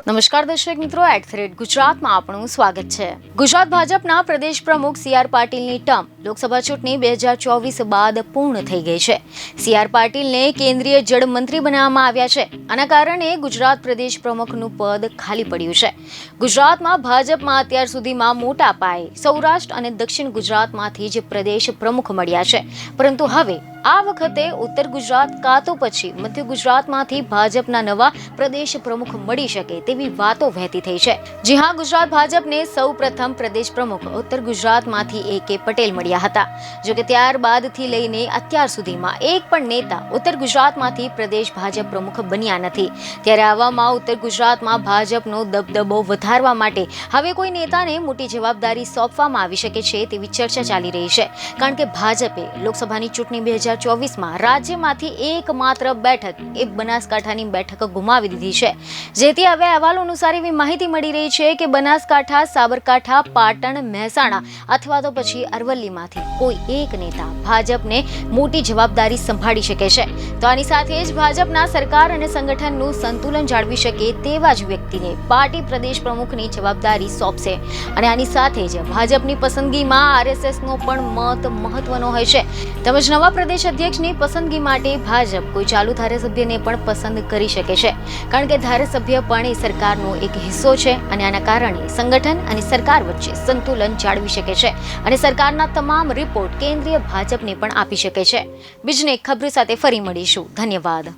નમસ્કાર દર્શક મિત્રો, @ગુજરાતમાં આપનું સ્વાગત છે। ગુજરાત ભાજપના પ્રદેશ પ્રમુખ સી.આર. પાટીલની ટર્મ લોકસભા ચૂંટણી 2024 બાદ પૂર્ણ થઈ ગઈ છે। સી.આર. પાટીલને કેન્દ્રીય જળ મંત્રી બનાવવામાં આવ્યા છે। આના કારણે ગુજરાત પ્રદેશ પ્રમુખનું પદ ખાલી પડ્યું છે। ગુજરાતમાં ભાજપમાં અત્યાર સુધીમાં મોટા પાયે સૌરાષ્ટ્ર અને દક્ષિણ ગુજરાતમાંથી જ પ્રદેશ પ્રમુખ મળ્યા છે, પરંતુ હવે આ વખતે ઉત્તર ગુજરાત કાં તો પછી મધ્ય ગુજરાતમાંથી ભાજપના નવા પ્રદેશ પ્રમુખ મળી શકે તેવી વાતો વહેતી થઈ છે। જી હા, ગુજરાત ભાજપને સૌ પ્રથમ પ્રદેશ પ્રમુખ ઉત્તર ગુજરાતમાંથી A.K. પટેલ મળ્યા હતા। જો કે ત્યારબાદથી લઈને અત્યાર સુધીમાં એક પણ નેતા ઉત્તર ગુજરાતમાંથી પ્રદેશ ભાજપ પ્રમુખ બન્યા નથી। ત્યારે આવામાં ઉત્તર ગુજરાતમાં ભાજપનો દબદબો વધારવા માટે હવે કોઈ નેતાને મોટી જવાબદારી સોંપવામાં આવી શકે છે તેવી ચર્ચા ચાલી રહી છે, કારણ કે ભાજપે લોકસભાની ચૂંટણી 2024માં રાજ્યમાંથી એકમાત્ર બેઠક એ બનાસકાંઠાની બેઠક ગુમાવી દીધી છે। જેથી હવે અહેવાલો અનુસાર એવી માહિતી મળી રહી છે કે બનાસકાંઠા, સાબરકાંઠા, પાટણ, મહેસાણા અથવા તો પછી અરવલ્લીમાંથી કોઈ એક નેતા ભાજપને મોટી જવાબદારી સંભાળી શકે છે। તો આની સાથે જ ભાજપના સરકાર અને સંગઠનનું સંતુલન જાળવી શકે તેવા જ વ્યક્તિને પાર્ટી પ્રદેશ પ્રમુખની જવાબદારી સોંપશે। અને આની સાથે જ ભાજપની પસંદગીમાં RSSનો પણ મત મહત્વનો હોય છે, તેમજ નવા પ્રદેશ અધ્યક્ષની પસંદગી માટે ભાજપ કોઈ ચાલુ ધારાસભ્યને પણ પસંદ કરી શકે છે, કારણ કે ધારાસભ્ય પણ એ સરકારનો એક હિસ્સો છે અને આના કારણે સંગઠન અને સરકાર વચ્ચે સંતુલન જાળવી શકે છે અને સરકારના તમામ રિપોર્ટ કેન્દ્રીય ભાજપને પણ આપી શકે છે। બીજને ખબર સાથે ફરી મળીશું। ધન્યવાદ।